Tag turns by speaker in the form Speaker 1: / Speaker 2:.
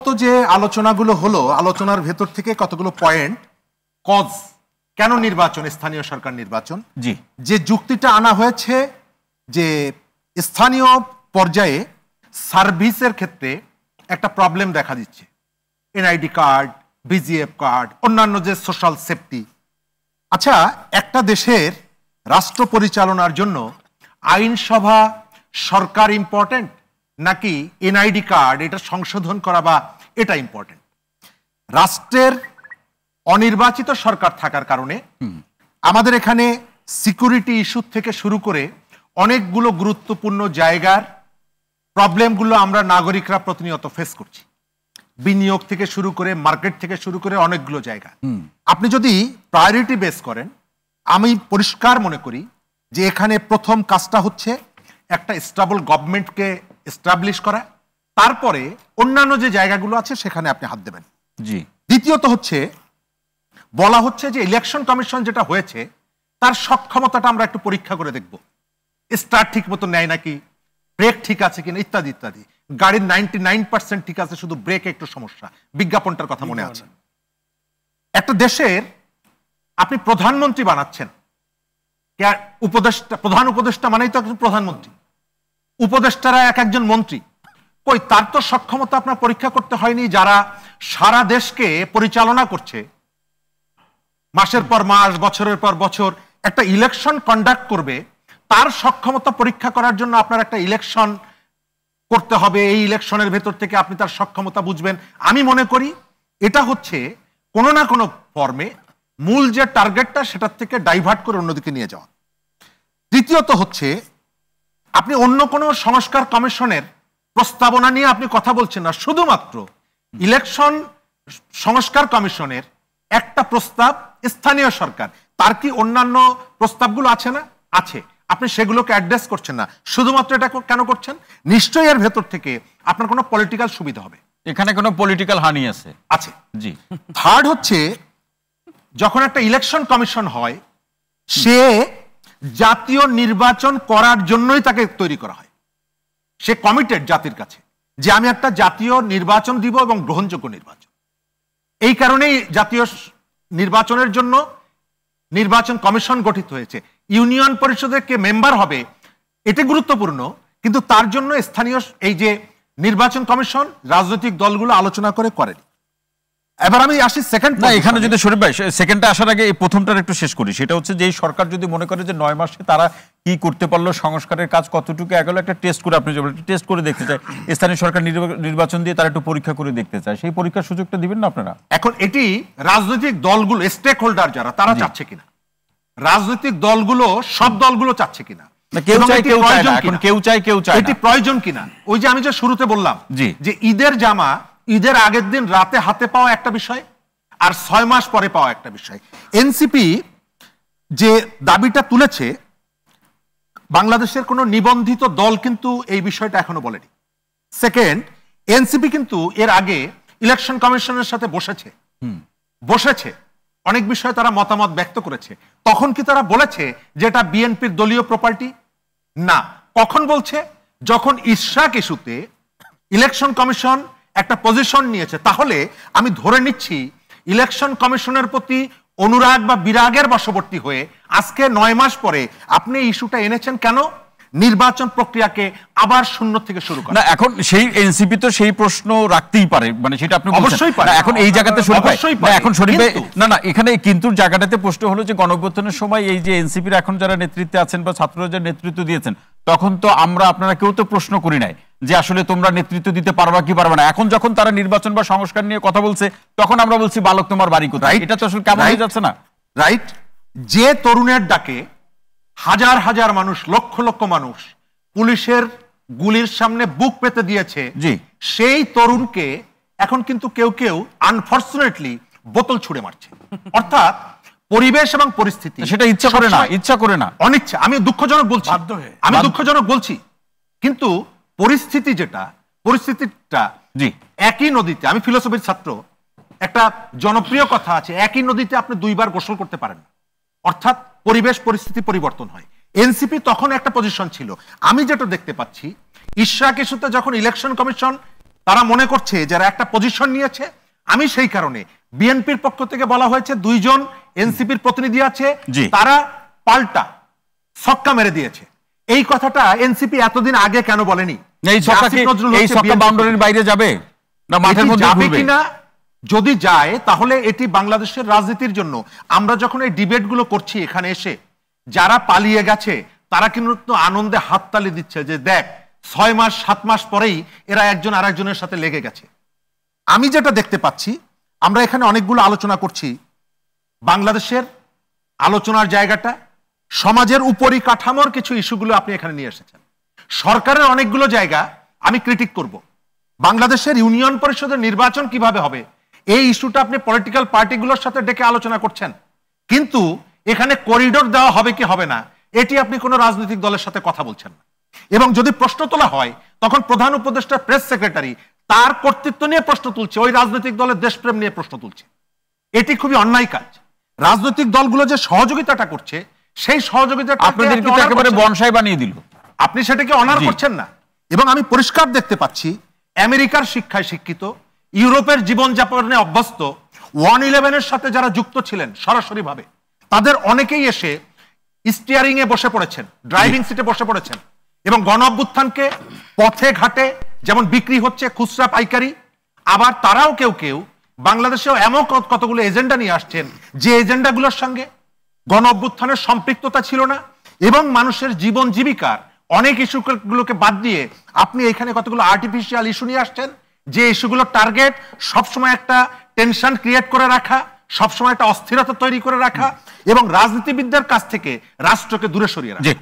Speaker 1: তো যে আলোচনাগুলো হলো, আলোচনার ভেতর থেকে কতগুলো পয়েন্ট কজ কেন নির্বাচন, স্থানীয় সরকার নির্বাচন,
Speaker 2: জি
Speaker 1: যে যুক্তিটা আনা হয়েছে যে স্থানীয় পর্যায়ে সার্ভিসের ক্ষেত্রে একটা প্রবলেম দেখা দিচ্ছে, এনআইডি কার্ড, বিজিএফ কার্ড, অন্যান্য যে সোশ্যাল সেফটি। আচ্ছা, একটা দেশের রাষ্ট্র পরিচালনার জন্য আইনসভা সরকার ইম্পর্টেন্ট নাকি এনআইডি কার্ড এটা সংশোধন করা বা এটা ইম্পর্টেন্ট? রাষ্ট্রের অনির্বাচিত সরকার থাকার কারণে আমাদের এখানে সিকিউরিটি ইস্যু থেকে শুরু করে অনেকগুলো গুরুত্বপূর্ণ জায়গার প্রবলেমগুলো আমরা নাগরিকরা প্রতিনিয়ত ফেস করছি। বিনিয়োগ থেকে শুরু করে, মার্কেট থেকে শুরু করে অনেকগুলো জায়গা। আপনি যদি প্রায়োরিটি বেস করেন, আমি পরিষ্কার মনে করি যে এখানে প্রথম কাজটা হচ্ছে একটা স্টেবল গভর্নমেন্টকে এস্টাবলিশ করা, তারপরে অন্যান্য যে জায়গাগুলো আছে সেখানে আপনি হাত দেবেন।
Speaker 2: জি
Speaker 1: দ্বিতীয়ত হচ্ছে বলা হচ্ছে যে ইলেকশন কমিশন যেটা হয়েছে তার সক্ষমতাটা আমরা একটু পরীক্ষা করে দেখব, স্টার্ট ঠিক মতো নেয় নাকি, ব্রেক ঠিক আছে কিনা, ইত্যাদি ইত্যাদি। গাড়ির 99% ঠিক আছে, শুধু ব্রেকে একটু সমস্যা। বিজ্ঞাপনটার কথা মনে আছে। একটা দেশের আপনি প্রধানমন্ত্রী বানাচ্ছেন, উপদেষ্টা, প্রধান উপদেষ্টা মানেই তো একজন প্রধানমন্ত্রী, উপদেষ্টারা এক একজন মন্ত্রী। কই, তার তো সক্ষমতা আপনার পরীক্ষা করতে হয়নি। যারা সারা দেশকে পরিচালনা করছে, মাসের পর মাস, বছরের পর বছর একটা ইলেকশন কন্ডাক্ট করবে, তার সক্ষমতা পরীক্ষা করার জন্য আপনার একটা ইলেকশন করতে হবে। এই ইলেকশনের ভেতর থেকে আপনি তার সক্ষমতা বুঝবেন। আমি মনে করি এটা হচ্ছে কোনো না কোনো ফর্মে মূল যে টার্গেটটা সেটার থেকে ডাইভার্ট করে অন্যদিকে নিয়ে যাওয়া। তৃতীয়ত হচ্ছে আপনি অন্য কোনো সংস্কার কমিশনের প্রস্তাবনা নিয়ে আপনি কথা বলছেন না, শুধুমাত্র ইলেকশন সংস্কার কমিশনের একটা প্রস্তাব স্থানীয় সরকার। তার কি অন্যান্য প্রস্তাবগুলো আছে না? আছে। আপনি সেগুলোকে অ্যাড্রেস করছেন না, শুধুমাত্র এটা কেন করছেন? নিশ্চয়ই এর ভেতর থেকে আপনার কোনো পলিটিক্যাল সুবিধা হবে,
Speaker 2: এখানে কোনো পলিটিক্যাল হানি আছে।
Speaker 1: আছে।
Speaker 2: জি
Speaker 1: থার্ড হচ্ছে যখন একটা ইলেকশন কমিশন হয়, সে জাতীয় নির্বাচন করার জন্যই তাকে তৈরি করা হয়। সে কমিটেড জাতির কাছে যে আমি একটা জাতীয় নির্বাচন দিব এবং গ্রহণযোগ্য নির্বাচন। এই কারণেই জাতীয় নির্বাচনের জন্য নির্বাচন কমিশন গঠিত হয়েছে। ইউনিয়ন পরিষদের কে মেম্বার হবে এটা গুরুত্বপূর্ণ, কিন্তু তার জন্য স্থানীয় এই যে নির্বাচন কমিশন রাজনৈতিক দলগুলো আলোচনা করে করেনি। এবার আমি আসি সেকেন্ড।
Speaker 2: না, এখানে যদি শরীফ ভাই সেকেন্ডটা আসার আগে এই প্রথমটার একটু শেষ করি। সেটা হচ্ছে যে সরকার যদি মনে করে যে 9 মাসে তারা কি করতে পারলো, সংস্কারের কাজ কতটুকু এগোলো, একটা টেস্ট করে, আপনি যেমন টেস্ট করে দেখতে চায়, স্থানীয় সরকার নির্বাচন দিয়ে তারা একটু পরীক্ষা করে দেখতে চায়, সেই পরীক্ষার সুযোগটা দিবেন না আপনারা?
Speaker 1: এখন এটি রাজনৈতিক দলগুলো, স্টেক হোল্ডার যারা, তারা চাচ্ছে কিনা, রাজনৈতিক দলগুলো, সব দলগুলো চাচ্ছে কিনা,
Speaker 2: কেউ চায় কেউ চায় না, এখন কেউ চায় কেউ চায় না,
Speaker 1: এটি প্রয়োজন কিনা। ওই যে আমি যে শুরুতে বললাম যে ঈদের জামা ঈদের আগের দিন রাতে হাতে পাওয়া একটা বিষয়, আর 6 মাস পরে পাওয়া একটা বিষয়। এনসিপি যে দাবিটা তুলেছে, বাংলাদেশের কোনো নিবন্ধিত দল কিন্তু এই বিষয়টা এখনো বলেনি। সেকেন্ড, এনসিপি কিন্তু এর আগে ইলেকশন কমিশনের সাথে বসেছে, অনেক বিষয়ে তারা মতামত ব্যক্ত করেছে। তখন কি তারা বলেছে যে এটা বিএনপির দলীয় প্রপার্টি? না। কখন বলছে? যখন ইশরাক ইস্যুতে ইলেকশন কমিশন একটা পজিশন নিয়েছে। তাহলে আমি ধরে নিচ্ছি ইলেকশন কমিশনের প্রতি অনুরাগ বা বিরাগের বশবর্তী হয়ে আজকে 9 মাস পরে আপনি ইস্যুটা এনেছেন কেন? নির্বাচন প্রক্রিয়াকে আবার শূন্য থেকে শুরু করা।
Speaker 2: না, এখন সেই এনসিপি তো সেই প্রশ্ন রাখতেই পারে, মানে সেটা আপনি
Speaker 1: অবশ্যই পারে।
Speaker 2: এখন এই জায়গাতে এখন শরীফে না এখানে কিন্তু জায়গাটাতে প্রশ্ন হলো যে গণঅভ্যুত্থানের সময় এই যে এনসিপির এখন যারা নেতৃত্বে আছেন বা ছাত্ররা যারা নেতৃত্ব দিয়েছেন, তখন তো আপনারা কেউ তো প্রশ্ন করি নাই যে আসলে তোমরা নেতৃত্ব দিতে পারবা কি পারবে না। এখন যখন তারা নির্বাচন বা সংস্কার নিয়ে কথা বলছে, তখন আমরা বলছি বালক তোমার বাড়ি কোথায়। এটা তো আসলে কেমন হয়ে যাচ্ছে না?
Speaker 1: রাইট। যে তরুণের ডাকে হাজার হাজার মানুষ, লক্ষ লক্ষ মানুষ পুলিশের গুলির সামনে বুক পেতে দিয়েছে, সেই তরুণকে এখন কিন্তু কেউ কেউ আনফরচুনেটলি বোতল ছুঁড়ে মারছে। অর্থাৎ পরিবেশ এবং পরিস্থিতি
Speaker 2: সেটা ইচ্ছা করে না,
Speaker 1: অনিচ্ছা। আমি দুঃখজনক বলছি, কিন্তু পরিস্থিতি পরিস্থিতিটা একই নদীতে, আমি ফিলোসফির ছাত্র, একটা জনপ্রিয় কথা আছে, একই নদীতে আপনি 2 বার গোসল করতে পারেন না। অর্থাৎ পরিবেশ পরিস্থিতি পরিবর্তন হয়। এনসিপি তখন একটা পজিশন ছিল। আমি যেটা দেখতে পাচ্ছি, ইশরাক ইস্যুতে যখন ইলেকশন কমিশন তারা মনে করছে যারা একটা পজিশন নিয়েছে, আমি সেই কারণে বিএনপির পক্ষ থেকে বলা হয়েছে 2 জন এনসিপির প্রতিনিধি আছে, তারা পাল্টা ছক্কা মেরে দিয়েছে। এই কথাটা এনসিপি এতদিন আগে কেন বলেনি?
Speaker 2: এই ছক্কা বাউন্ডারির বাইরে যাবে না মাঠের মধ্যে
Speaker 1: যাবে কিনা, যদি যায় তাহলে এটি বাংলাদেশের রাজনীতির জন্য, আমরা যখন এই ডিবেটগুলো করছি এখানে এসে, যারা পালিয়ে গেছে তারা কিন্তু আনন্দে হাততালি দিচ্ছে যে দেখ 6 মাস 7 মাস পরেই এরা একজন আরেকজনের সাথে লেগে গেছে। আমি যেটা দেখতে পাচ্ছি, আমরা এখানে অনেকগুলো আলোচনা করছি, বাংলাদেশের আলোচনার জায়গাটা সমাজের উপরিকাঠামোর কিছু ইস্যুগুলো আপনি এখানে নিয়ে এসেছেন। সরকারের অনেকগুলো জায়গা আমি ক্রিটিক করব। বাংলাদেশের ইউনিয়ন পরিষদের নির্বাচন কিভাবে হবে এই ইস্যুটা আপনি পলিটিক্যাল পার্টিগুলোর সাথে ডেকে আলোচনা করছেন, কিন্তু এখানে করিডোর দেওয়া হবে কি হবে না এটি আপনি কোনো রাজনৈতিক দলের সাথে কথা বলছেন না। এবং যদি প্রশ্ন তোলা হয় তখন প্রধান উপদেষ্টা প্রেস সেক্রেটারি তার কর্তৃত্ব নিয়ে প্রশ্ন তুলছে, ওই রাজনৈতিক দলের দেশপ্রেম নিয়ে প্রশ্ন তুলছে। এটি খুবই অন্যায় কাজ। রাজনৈতিক দলগুলো যে সহযোগিতাটা করছে সেই সহযোগিতাটা
Speaker 2: আপনাদেরকে তো একেবারে বনসাই বানিয়ে দিল,
Speaker 1: আপনি সেটাকে অনার করছেন না। এবং আমি পরিষ্কার দেখতে পাচ্ছি আমেরিকার শিক্ষায় শিক্ষিত, ইউরোপের জীবনযাপনে অভ্যস্ত 1-11-এর সাথে যারা যুক্ত ছিলেন সরাসরি ভাবে, তাদের অনেকেই এসে স্টিয়ারিং এ বসে পড়েছেন, ড্রাইভিং সিটে বসে পড়েছেন এবং গণ অভ্যুত্থানকে পথে ঘাটে যেমন বিক্রি হচ্ছে খুচরা পাইকারি, আবার তারাও কেউ কেউ বাংলাদেশেও এমন কতগুলো এজেন্ডা নিয়ে আসছেন যে এজেন্ডাগুলোর সঙ্গে গণ অভ্যুত্থানের সম্পৃক্ততা ছিল না এবং মানুষের জীবন জীবিকার অনেক ইস্যুগুলোকে বাদ দিয়ে আপনি এখানে কতগুলো আর্টিফিশিয়াল ইস্যু নিয়ে আসছেন, যে ইস্যুগুলোর টার্গেট সবসময় একটা টেনশন ক্রিয়েট করে রাখা, সবসময় একটা অস্থিরতা তৈরি করে রাখা এবং রাজনীতিবিদদের কাছ থেকে রাষ্ট্রকে দূরে সরিয়ে রাখা।